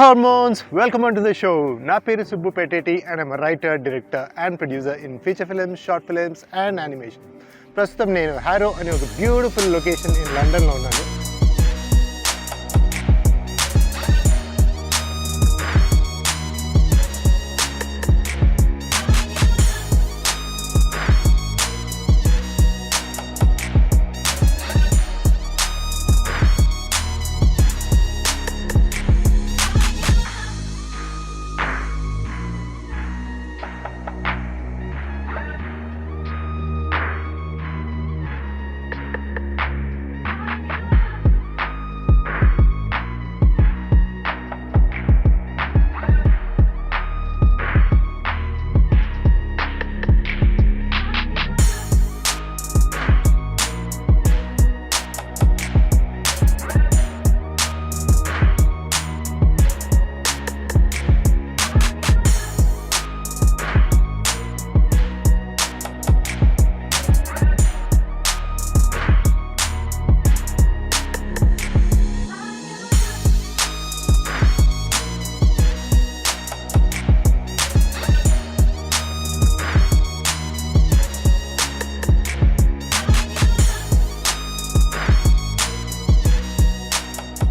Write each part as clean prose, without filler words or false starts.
hormones, welcome on to the show. Na peru Subbu Peteti and I'm a writer, director and producer in feature films, short films and animation. ప్రస్తుతం నేను harrow అనే ఒక beautiful location in లండన్లో ఉన్నాను.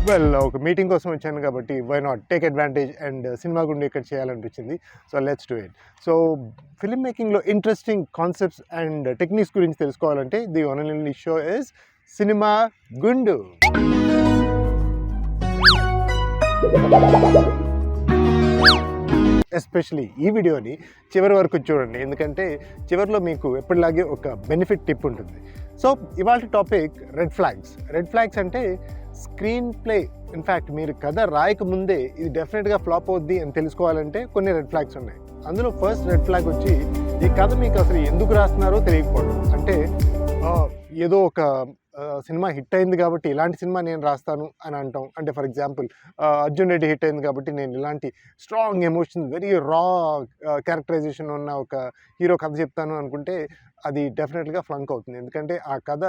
Well ఒక meeting కోసం వచ్చాను కాబట్టి why not take advantage and Cinema Gundu ఇక్కడ చేయాలనిపించింది. So let's do it. So film మేకింగ్లో ఇంట్రెస్టింగ్ కాన్సెప్ట్స్ అండ్ టెక్నిక్స్ గురించి తెలుసుకోవాలంటే the one and only show is Cinema Gundu. Especially ఈ వీడియోని చివరి వరకు చూడండి, ఎందుకంటే చివరిలో మీకు ఎప్పటిలాగే ఒక బెనిఫిట్ టిప్ ఉంటుంది. సో ఇవాళ topic red flags. Red flags అంటే స్క్రీన్ ప్లే. ఇన్ఫ్యాక్ట్ మీరు కథ రాయకముందే ఇది డెఫినెట్గా ఫ్లాప్ అవుద్ది అని తెలుసుకోవాలంటే కొన్ని రెడ్ ఫ్లాగ్స్ ఉన్నాయి. అందులో ఫస్ట్ రెడ్ ఫ్లాగ్ వచ్చి ఈ కథ మీకు అసలు ఎందుకు రాస్తున్నారో తెలియకపోవడం. అంటే ఏదో ఒక సినిమా హిట్ అయింది కాబట్టి ఇలాంటి సినిమా నేను రాస్తాను అని అంటాం. అంటే for example Arjun Reddy hit అయింది కాబట్టి నేను ఇలాంటి స్ట్రాంగ్ ఎమోషన్స్, వెరీ రా క్యారెక్టరైజేషన్ ఉన్న ఒక హీరో కథ చెప్తాను అనుకుంటే అది డెఫినెట్గా ఫ్లంక్ అవుతుంది. ఎందుకంటే ఆ కథ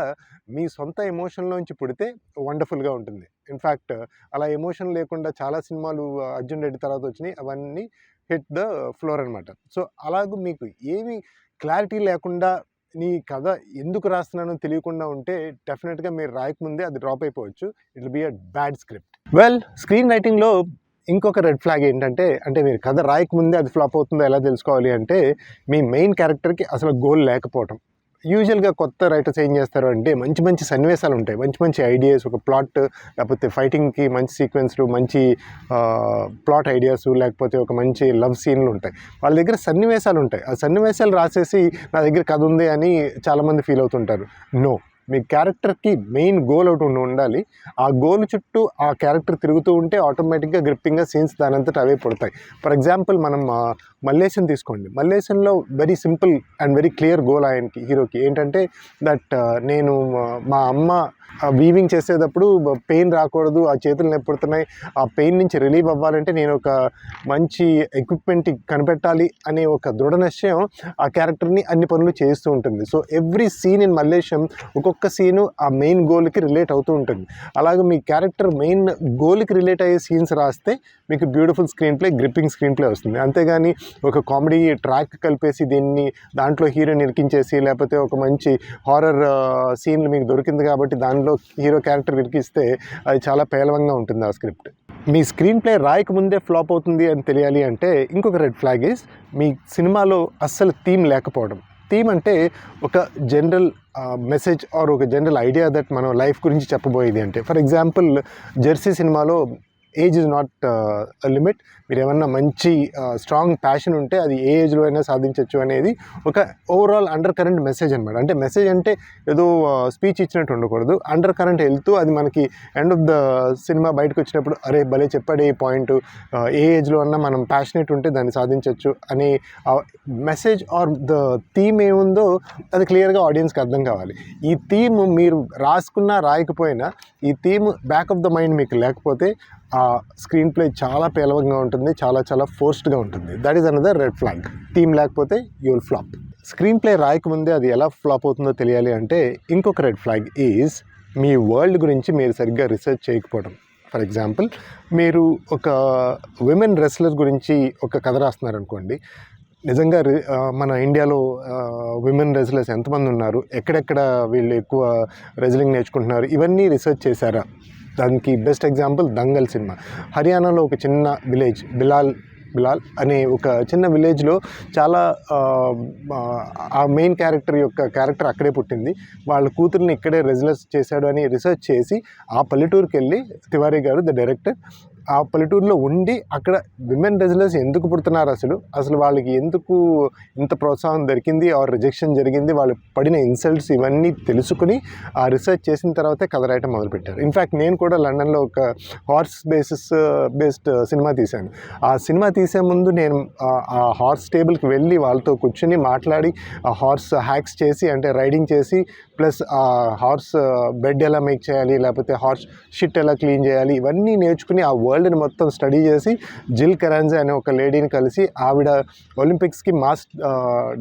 మీ సొంత ఎమోషన్లోంచి పుడితే వండర్ఫుల్గా ఉంటుంది. ఇన్ఫ్యాక్ట్ అలా ఎమోషన్ లేకుండా చాలా సినిమాలు అర్జున్ రెడ్డి తర్వాత వచ్చినాయి, అవన్నీ హిట్ ద ఫ్లోర్ అనమాట. సో అలాగూ మీకు ఏమి క్లారిటీ లేకుండా నీ కథ ఎందుకు రాస్తున్నానో తెలియకుండా ఉంటే డెఫినెట్గా మీరు రాయకముందే అది డ్రాప్ అయిపోవచ్చు. It will be a bad script. Well screen రైటింగ్లో ఇంకొక రెడ్ ఫ్లాగ్ ఏంటంటే, అంటే మీరు కథ రాయకముందే అది ఫ్లాప్ అవుతుందో ఎలా తెలుసుకోవాలి అంటే, మీ మెయిన్ క్యారెక్టర్కి అసలు గోల్ లేకపోవడం. యూజువల్గా కొత్త రైటర్స్ ఏం చేస్తారు అంటే మంచి మంచి సన్నివేశాలు ఉంటాయి, మంచి మంచి ఐడియాస్, ఒక ప్లాట్, లేకపోతే ఫైటింగ్కి మంచి సీక్వెన్స్లు, మంచి ప్లాట్ ఐడియాస్, లేకపోతే ఒక మంచి లవ్ సీన్లు ఉంటాయి. వాళ్ళ దగ్గర సన్నివేశాలు ఉంటాయి. ఆ సన్నివేశాలు రాసేసి నా దగ్గర కథ ఉంది అని చాలామంది ఫీల్ అవుతుంటారు. నో, మీ క్యారెక్టర్కి మెయిన్ గోల్ ఒకటి ఉండాలి. ఆ గోల్ చుట్టూ ఆ క్యారెక్టర్ తిరుగుతూ ఉంటే ఆటోమేటిక్గా గ్రిప్పింగ్గా సీన్స్ దానంతట అవే పడతాయి. ఫర్ ఎగ్జాంపుల్ మనం మల్లేశన్ తీసుకోండి. మల్లేశన్లో very simple and very clear goal ఆయనకి, హీరోకి ఏంటంటే దట్ నేను మా అమ్మ వీవింగ్ చేసేటప్పుడు పెయిన్ రాకూడదు, ఆ చేతులు నొప్పుడుతున్నాయి, ఆ పెయిన్ నుంచి రిలీవ్ అవ్వాలంటే నేను ఒక మంచి ఎక్విప్మెంట్ కనిపెట్టాలి అనే ఒక దృఢ నిశ్చయం ఆ క్యారెక్టర్ని అన్ని పనులు చేస్తూ ఉంటుంది. So every scene in Mallesham ఒక్కొక్క సీను ఆ మెయిన్ గోల్కి రిలేట్ అవుతూ ఉంటుంది. అలాగే మీ క్యారెక్టర్ మెయిన్ గోల్కి రిలేట్ అయ్యే సీన్స్ రాస్తే మీకు beautiful screenplay, gripping screenplay వస్తుంది. అంతేగాని ఒక కామెడీ ట్రాక్ కలిపేసి దీన్ని దాంట్లో హీరోని ఇరికించేసి, లేకపోతే ఒక మంచి హారర్ సీన్లు మీకు దొరికింది కాబట్టి దానిలో హీరో క్యారెక్టర్ ఇరికిస్తే అది చాలా పేలవంగా ఉంటుంది ఆ స్క్రిప్ట్. మీ స్క్రీన్ ప్లే రాయకముందే ఫ్లాప్ అవుతుంది అని తెలియాలి అంటే ఇంకొక రెడ్ ఫ్లాగ్ ఈజ్ మీ సినిమాలో అస్సలు థీమ్ లేకపోవడం. థీమ్ అంటే ఒక జనరల్ మెసేజ్ ఆర్ ఒక జనరల్ ఐడియా దట్ మనం లైఫ్ గురించి చెప్పబోయేది. అంటే ఫర్ ఎగ్జాంపుల్ జెర్సీ సినిమాలో ఏజ్ ఇస్ నాట్ లిమిట్. మీరు ఏమన్నా మంచి స్ట్రాంగ్ ప్యాషన్ ఉంటే అది ఏ ఏజ్లో అయినా సాధించవచ్చు అనేది ఒక ఓవరాల్ అండర్ కరెంట్ మెసేజ్ అనమాట. అంటే మెసేజ్ అంటే ఏదో స్పీచ్ ఇచ్చినట్టు ఉండకూడదు, అండర్ కరెంట్ వెళ్తూ అది మనకి ఎండ్ ఆఫ్ ద సినిమా బయటకు వచ్చినప్పుడు అరే భలే చెప్పాడు ఈ పాయింట్, ఏ ఏజ్లో అన్నా మనం ప్యాషనేట్ ఉంటే దాన్ని సాధించవచ్చు అనే మెసేజ్ ఆర్ ద థీమ్ ఏముందో అది క్లియర్గా ఆడియన్స్కి అర్థం కావాలి. ఈ థీమ్ మీరు రాసుకున్నా రాయకపోయినా ఈ theme back of the mind మీకు లేకపోతే ఆ స్క్రీన్ ప్లే చాలా పేలవంగా ఉంటుంది, చాలా చాలా ఫోర్స్డ్గా ఉంటుంది. That is another red flag. Theme లేకపోతే you will flop. Screenplay రాయకముందే అది ఎలా ఫ్లాప్ అవుతుందో తెలియాలి అంటే ఇంకొక రెడ్ ఫ్లాగ్ ఈజ్ మీ వరల్డ్ గురించి మీరు సరిగ్గా రీసెర్చ్ చేయకపోవడం. ఫర్ ఎగ్జాంపుల్ మీరు ఒక విమెన్ రెస్లర్ గురించి ఒక కథ రాస్తున్నారనుకోండి. నిజంగా మన ఇండియాలో విమెన్ రెజ్లర్స్ ఎంతమంది ఉన్నారు, ఎక్కడెక్కడ వీళ్ళు ఎక్కువ రెజ్లింగ్ నేర్చుకుంటున్నారు, ఇవన్నీ రీసెర్చ్ చేశారా? దానికి బెస్ట్ ఎగ్జాంపుల్ దంగల్ సినిమా. హర్యానాలో ఒక చిన్న విలేజ్ బిలాల్ అనే ఒక చిన్న విలేజ్లో చాలా ఆ మెయిన్ క్యారెక్టర్ అక్కడే పుట్టింది. వాళ్ళ కూతుర్ని ఇక్కడే రెజ్లర్స్ చేశాడు అని రీసెర్చ్ చేసి ఆ పల్లెటూరుకి వెళ్ళి తివారీ గారు ద డైరెక్టర్ ఆ పల్లెటూరులో ఉండి అక్కడ విమెన్ రెజ్లర్స్ ఎందుకు పుడుతున్నారు, అసలు వాళ్ళకి ఎందుకు ఇంత ప్రోత్సాహం దొరికింది, ఆర్ రిజెక్షన్ జరిగింది, వాళ్ళు పడిన ఇన్సల్ట్స్ ఇవన్నీ తెలుసుకుని ఆ రీసెర్చ్ చేసిన తర్వాతే కథ రాయటం మొదలుపెట్టారు. ఇన్ఫ్యాక్ట్ నేను కూడా లండన్లో ఒక హార్స్ బేస్డ్ సినిమా తీశాను. ఆ సినిమా తీసే ముందు నేను ఆ హార్స్ టేబుల్కి వెళ్ళి వాళ్ళతో కూర్చుని మాట్లాడి ఆ హార్స్ హ్యాక్స్ చేసి, అంటే రైడింగ్ చేసి, ప్లస్ ఆ హార్స్ బెడ్ ఎలా మేక్ చేయాలి, లేకపోతే హార్స్ షిట్ ఎలా క్లీన్ చేయాలి, ఇవన్నీ నేర్చుకుని ఆ వరల్డ్ని మొత్తం స్టడీ చేసి జిల్ కరాంజే అనే ఒక లేడీని కలిసి ఆవిడ ఒలింపిక్స్కి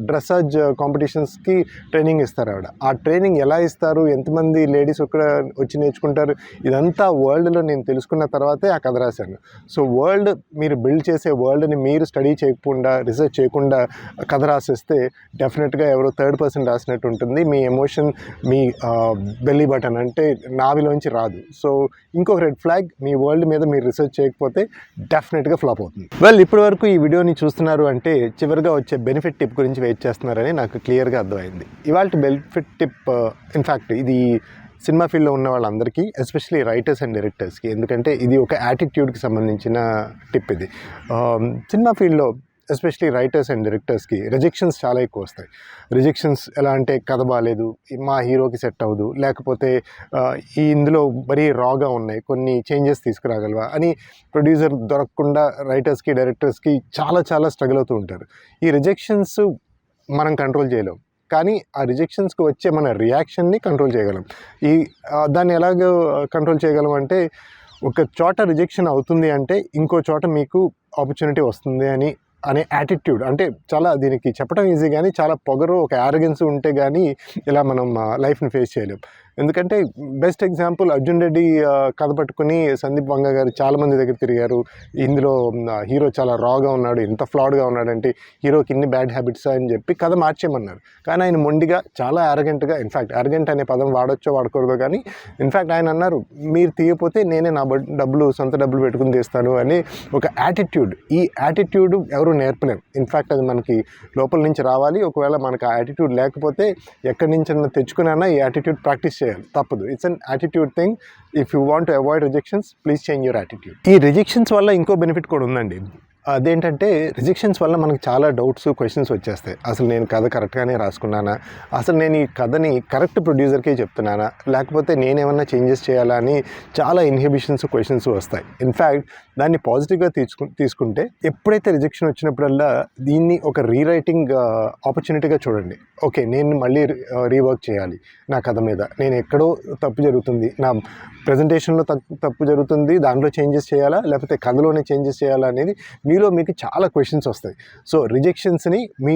డ్రెస్సాజ్ కాంపిటీషన్స్కి ట్రైనింగ్ ఇస్తారు. ఆ ట్రైనింగ్ ఎలా ఇస్తారు, ఎంతమంది లేడీస్ ఇక్కడ వచ్చి నేర్చుకుంటారు, ఇదంతా వరల్డ్లో నేను తెలుసుకున్న తర్వాతే ఆ కథ రాశాను. సో మీరు బిల్డ్ చేసే వరల్డ్ని మీరు స్టడీ చేయకుండా, రీసెర్చ్ చేయకుండా కథ రాసేస్తే డెఫినెట్గా ఎవరో థర్డ్ పర్సన్ రాసినట్టు ఉంటుంది. మీ ఎమోషన్, మీ బెల్లీ బటన్ అంటే నావిలోంచి రాదు. సో ఇంకొక రెడ్ ఫ్లాగ్, మీ వరల్డ్ మీద మీరు రీసెర్చ్ చేయకపోతే డెఫినెట్గా ఫ్లాప్ అవుతుంది. ఇప్పటి వరకు ఈ వీడియోని చూస్తున్నారు అంటే చివరిగా వచ్చే బెనిఫిట్ టిప్ గురించి వెయిట్ చేస్తున్నారని నాకు క్లియర్గా అర్థమైంది. ఇవాళ బెనిఫిట్ టిప్ ఇన్ఫ్యాక్ట్ ఇది సినిమా ఫీల్డ్లో ఉన్న వాళ్ళందరికీ, ఎస్పెషలీ రైటర్స్ అండ్ డైరెక్టర్స్కి, ఎందుకంటే ఇది ఒక యాటిట్యూడ్కి సంబంధించిన టిప్. ఇది సినిమా ఫీల్డ్లో ఎస్పెషలీ రైటర్స్ అండ్ డైరెక్టర్స్కి రిజెక్షన్స్ చాలా ఎక్కువ వస్తాయి. రిజెక్షన్స్ ఎలా అంటే, కథ బాగాలేదు, మా హీరోకి సెట్ అవ్వదు, లేకపోతే ఇందులో మరీ రాగా ఉన్నాయి, కొన్ని చేంజెస్ తీసుకురాగలవా అని ప్రొడ్యూసర్ దొరకకుండా రైటర్స్కి డైరెక్టర్స్కి చాలా స్ట్రగుల్ అవుతూ ఉంటారు. ఈ రిజెక్షన్స్ మనం కంట్రోల్ చేయలేం, కానీ ఆ రిజెక్షన్స్కి వచ్చే మన రియాక్షన్ని కంట్రోల్ చేయగలం. దాన్ని ఎలాగ కంట్రోల్ చేయగలం అంటే, ఒక చోట రిజెక్షన్ అవుతుంది అంటే ఇంకో చోట మీకు ఆపర్చునిటీ వస్తుంది అనే యాటిట్యూడ్. అంటే చాలా దీనికి చెప్పడం ఈజీ, కానీ చాలా పొగరు, ఒక యారగెన్స్ ఉంటే కానీ ఇలా మనం లైఫ్ని ఫేస్ చేయలేం. ఎందుకంటే బెస్ట్ ఎగ్జాంపుల్ అర్జున్ రెడ్డి కథ పట్టుకుని సందీప్ వంగ గారు చాలామంది దగ్గర తిరిగారు. ఇందులో హీరో చాలా రాగా ఉన్నాడు, ఎంత ఫ్లాడ్గా ఉన్నాడంటే హీరోకి ఇన్ని బ్యాడ్ హ్యాబిట్స్ అని చెప్పి కథ మార్చేయమన్నారు. కానీ ఆయన మొండిగా, చాలా యారగెంట్గా, ఇన్ఫ్యాక్ట్ యారగెంట్ అనే పదం వాడొచ్చో వాడకూడదు, కానీ ఇన్ఫ్యాక్ట్ ఆయన అన్నారు, మీరు తీయకపోతే నేనే నా సొంత డబ్బులు పెట్టుకుని తీస్తాను అని ఒక యాటిట్యూడ్. ఈ యాటిట్యూడ్ ఎవరు నేర్పలేం. ఇన్ఫ్యాక్ట్ అది మనకి లోపల నుంచి రావాలి. ఒకవేళ మనకు ఆ యాటిట్యూడ్ లేకపోతే ఎక్కడి నుంచి తెచ్చుకున్నా ఈ యాటిట్యూడ్ ప్రాక్టీస్ చేయాలి, తప్పదు. It's an attitude thing. If you want to avoid rejections, please change your attitude. ఈ రిజెక్షన్స్ వల్ల ఇంకో బెనిఫిట్ కూడా ఉందండి. అదేంటంటే, రిజెక్షన్స్ వల్ల మనకు చాలా డౌట్స్, క్వశ్చన్స్ వచ్చేస్తాయి. అసలు నేను కథ కరెక్ట్గానే రాసుకున్నానా, అసలు నేను ఈ కథని కరెక్ట్ ప్రొడ్యూసర్కే చెప్తున్నానా, లేకపోతే నేనేమన్నా చేంజెస్ చేయాలా అని చాలా ఇన్హిబిషన్స్, క్వశ్చన్స్ వస్తాయి. ఇన్ఫ్యాక్ట్ దాన్ని పాజిటివ్గా తీసుకుంటే ఎప్పుడైతే రిజెక్షన్ వచ్చినప్పుడల్లా దీన్ని ఒక రీరైటింగ్ ఆపర్చునిటీగా చూడండి. ఓకే, నేను మళ్ళీ రీవర్క్ చేయాలి నా కథ మీద, నేను ఎక్కడో తప్పు జరుగుతుంది, నా ప్రజెంటేషన్లో తప్పు జరుగుతుంది, దాంట్లో చేంజెస్ చేయాలా, లేకపోతే కథలోనే చేంజెస్ చేయాలా అనేది మీకు చాలా క్వశ్చన్స్ వస్తాయి. సో రిజెక్షన్స్ని మీ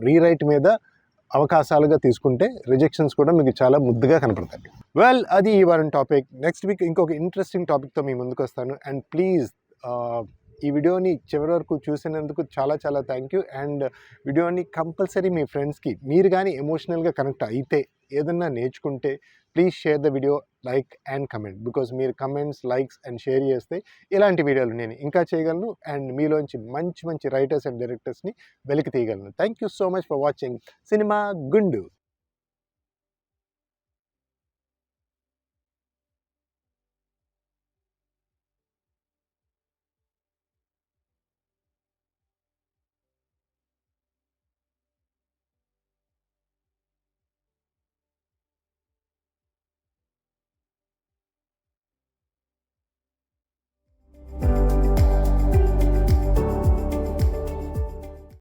రీరైట్ మీద అవకాశాలుగా తీసుకుంటే రిజెక్షన్స్ కూడా మీకు చాలా ముద్దుగా కనపడతాయి. అది ఈ వారం టాపిక్. నెక్స్ట్ వీక్ ఇంకొక ఇంట్రెస్టింగ్ టాపిక్తో మీ ముందుకు వస్తాను. అండ్ ప్లీజ్ ఈ వీడియోని చివరి వరకు చూసినందుకు చాలా థ్యాంక్ యూ. అండ్ వీడియోని కంపల్సరీ మీ ఫ్రెండ్స్కి, మీరు కానీ ఎమోషనల్గా కనెక్ట్ అయితే, ఏదన్నా నేర్చుకుంటే, please share the video, like and comment. Because మీరు కమెంట్స్, లైక్స్ అండ్ షేర్ చేస్తే ఇలాంటి వీడియోలు నేను ఇంకా చేయగలను అండ్ మీలోంచి మంచి రైటర్స్ అండ్ డైరెక్టర్స్ని వెలికి తీయగలను. Thank you so much for watching Cinema గుండు.